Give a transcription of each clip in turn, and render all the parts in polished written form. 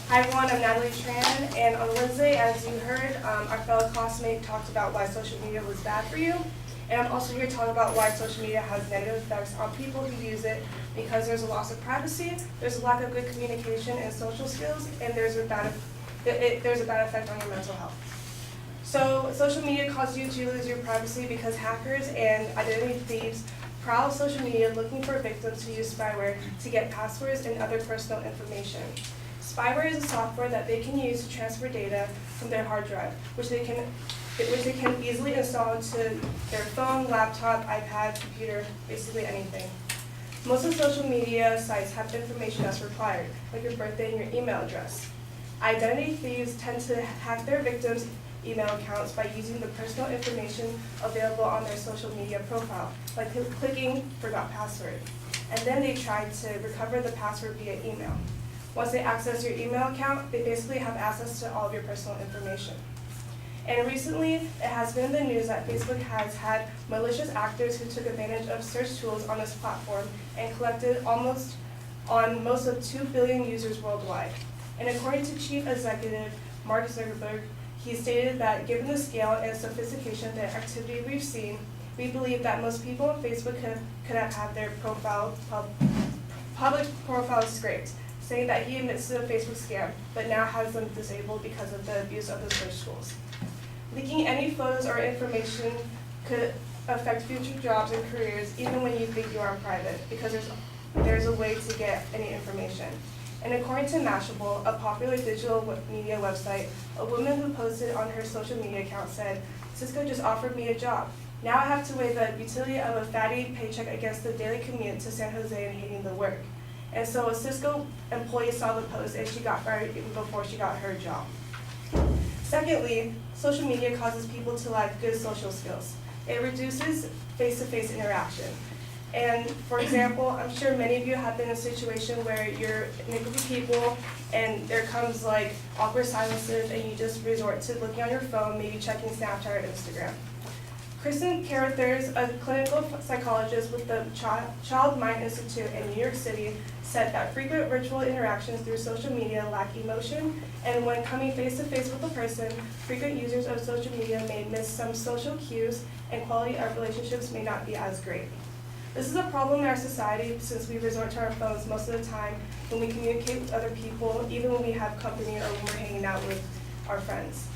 Hi everyone, I'm Natalie COF, and on Wednesday, as you heard, our fellow classmate talked about why social media was bad for you. And I'm also here to talk about why social media has negative effects on people who use it, because there's a loss of privacy, there's a lack of good communication and social skills, and there's a bad effect on your mental health. So social media causes you to lose your privacy because hackers and identity thieves prowl social media looking for victims who use spyware to get passwords and other personal information. Spyware is a software that they can use to transfer data from their hard drive, which they can easily install into their phone, laptop, iPad, computer, basically anything. Most of social media sites have information that's required, like your birthday and your email address. Identity thieves tend to hack their victims' email accounts by using the personal information available on their social media profile, like clicking forgot password. And then they try to recover the password via email. Once they access your email account, they basically have access to all of your personal information. And recently, it has been in the news that Facebook has had malicious actors who took advantage of search tools on this platform and collected almost on most of 2 billion users worldwide. And according to Chief Executive Mark Zuckerberg, he stated that given the scale and sophistication of the activity we've seen, we believe that most people on Facebook could have had their public profiles scraped, saying that he admits to the Facebook scam, but now has them disabled because of the abuse of the search tools. Leaking any photos or information could affect future jobs and careers, even when you think you are private, because there's a way to get any information. And according to Mashable, a popular digital media website, a woman who posted on her social media account said, "Cisco just offered me a job. Now I have to weigh the utility of a fatty paycheck against the daily commute to San Jose and hating the work." And so a Cisco employee saw the post and she got fired even before she got her job. Secondly, social media causes people to lack good social skills. It reduces face-to-face interaction. And for example, I'm sure many of you have been in a situation where you're in a group of people and there comes like awkward silences and you just resort to looking on your phone, maybe checking Snapchat or Instagram. Kristen Carruthers, a clinical psychologist with the Child Mind Institute in New York City, said that frequent virtual interactions through social media lack emotion, and when coming face-to-face with a person, frequent users of social media may miss some social cues, and quality of relationships may not be as great. This is a problem in our society since we resort to our phones most of the time when we communicate with other people, even when we have company or when we're hanging out with our friends.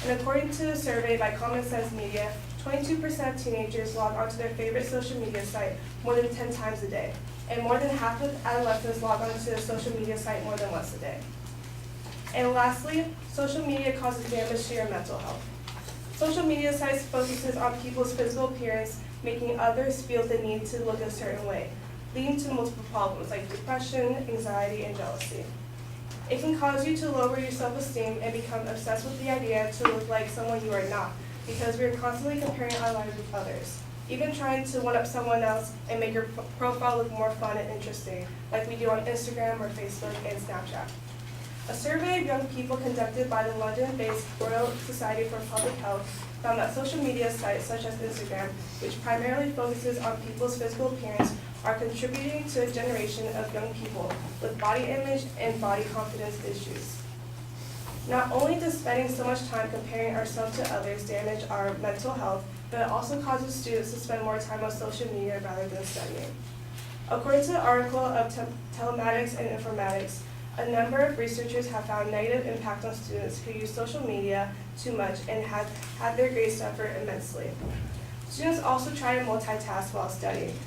And according to a survey by Common Sense Media, 22% of teenagers log onto their favorite social media site more than 10 times a day. And more than half of adolescents log onto a social media site more than once a day. And lastly, social media causes damage to your mental health. Social media sites focuses on people's physical appearance, making others feel the need to look a certain way, leading to multiple problems like depression, anxiety, and jealousy. It can cause you to lower your self-esteem and become obsessed with the idea to look like someone you are not, because we are constantly comparing our lives with others, even trying to one-up someone else and make your profile look more fun and interesting, like we do on Instagram or Facebook and Snapchat. A survey of young people conducted by the London-based Royal Society for Public Health found that social media sites such as Instagram, which primarily focuses on people's physical appearance, are contributing to a generation of young people with body image and body confidence issues. Not only does spending so much time comparing ourselves to others damage our mental health, but it also causes students to spend more time on social media rather than studying. According to the article of Telematics and Informatics, a number of researchers have found negative impact on students who use social media too much and have had their grades suffer immensely. Students also try to multitask while studying,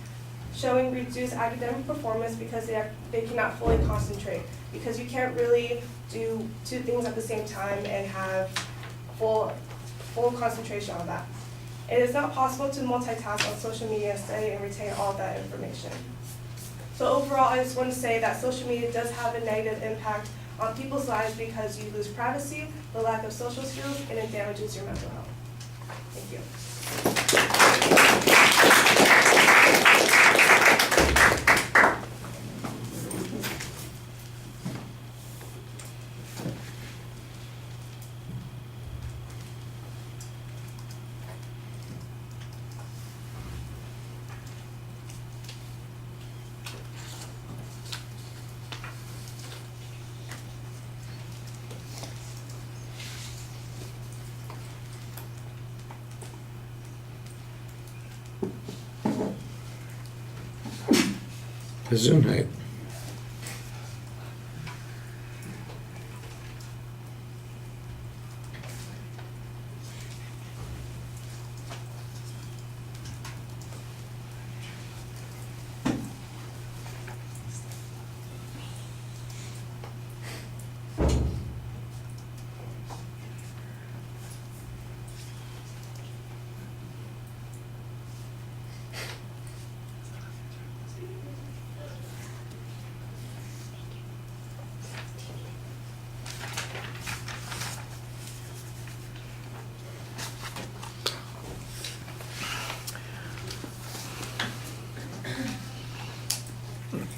showing reduced academic performance because they cannot fully concentrate, because you can't really do 2 things at the same time and have full concentration on that. It is not possible to multitask on social media and study and retain all of that information. So overall, I just want to say that social media does have a negative impact on people's lives because you lose privacy, the lack of social skills, and it damages your mental health. Thank you. Gesundheit.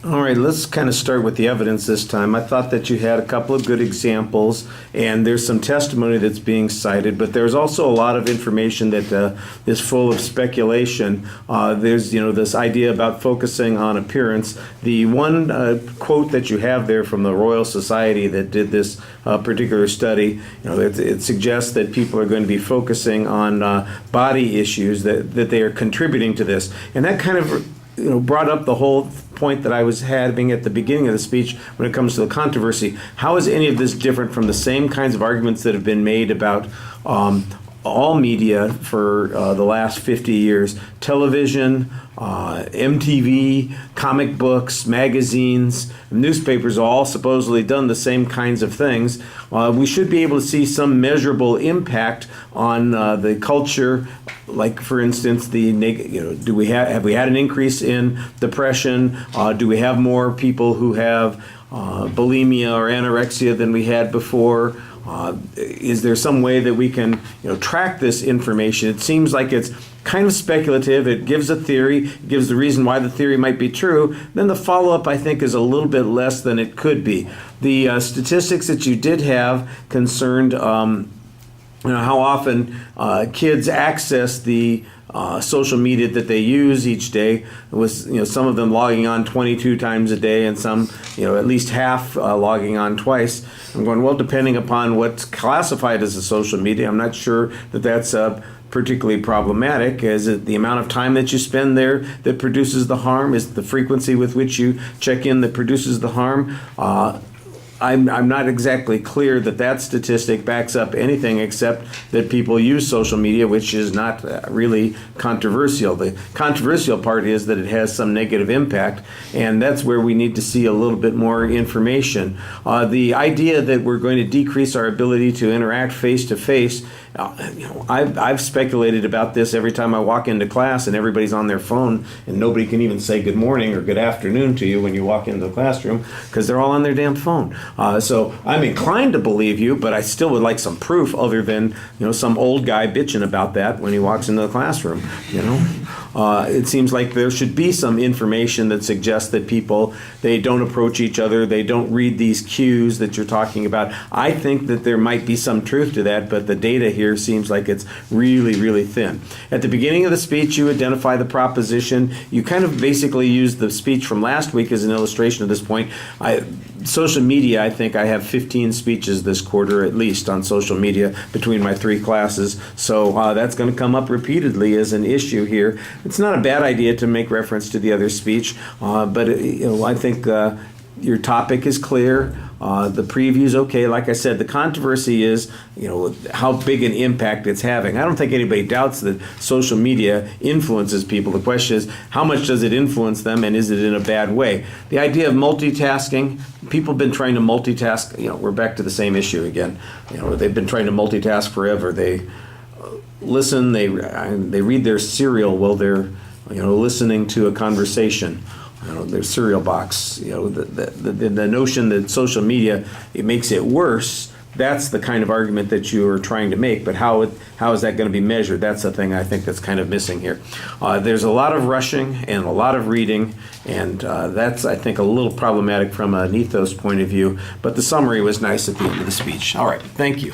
All right, let's kind of start with the evidence this time. I thought that you had a couple of good examples, and there's some testimony that's being cited, but there's also a lot of information that is full of speculation. There's, this idea about focusing on appearance. The one quote that you have there from the Royal Society that did this particular study, it suggests that people are going to be focusing on body issues, that they are contributing to this. And that kind of brought up the whole point that I was having at the beginning of the speech when it comes to the controversy. How is any of this different from the same kinds of arguments that have been made about all media for the last 50 years? Television, MTV, comic books, magazines, newspapers all supposedly done the same kinds of things. We should be able to see some measurable impact on the culture. Like, for instance, have we had an increase in depression? Do we have more people who have bulimia or anorexia than we had before? Is there some way that we can track this information? It seems like it's kind of speculative. It gives a theory, it gives the reason why the theory might be true. Then the follow-up, I think, is a little bit less than it could be. The statistics that you did have concerned how often kids access the social media that they use each day, with some of them logging on 22 times a day and some at least half logging on twice. I'm going, well, depending upon what's classified as a social media, I'm not sure that that's particularly problematic. Is it the amount of time that you spend there that produces the harm? Is it the frequency with which you check in that produces the harm? I'm not exactly clear that statistic backs up anything except that people use social media, which is not really controversial. The controversial part is that it has some negative impact, and that's where we need to see a little bit more information. The idea that we're going to decrease our ability to interact face to face, I've speculated about this every time I walk into class and everybody's on their phone and nobody can even say good morning or good afternoon to you when you walk into the classroom because they're all on their damn phone. So I'm inclined to believe you, but I still would like some proof other than some old guy bitching about that when he walks into the classroom. It seems like there should be some information that suggests that people, they don't approach each other, they don't read these cues that you're talking about. I think that there might be some truth to that, but the data here seems like it's really, really thin. At the beginning of the speech, you identify the proposition. You kind of basically use the speech from last week as an illustration of this point. Social media, I think I have 15 speeches this quarter at least on social media between my 3 classes. So that's going to come up repeatedly as an issue here. It's not a bad idea to make reference to the other speech, but I think your topic is clear. The preview's okay. Like I said, the controversy is, how big an impact it's having. I don't think anybody doubts that social media influences people. The question is, how much does it influence them, and is it in a bad way? The idea of multitasking, people have been trying to multitask. We're back to the same issue again. They've been trying to multitask forever. They listen, they read their cereal while they're, listening to a conversation. Their cereal box. The notion that social media, it makes it worse. That's the kind of argument that you are trying to make, but how is that going to be measured? That's the thing I think that's kind of missing here. There's a lot of rushing and a lot of reading, and that's, I think, a little problematic from an ethos point of view, but the summary was nice at the end of the speech. All right, thank you.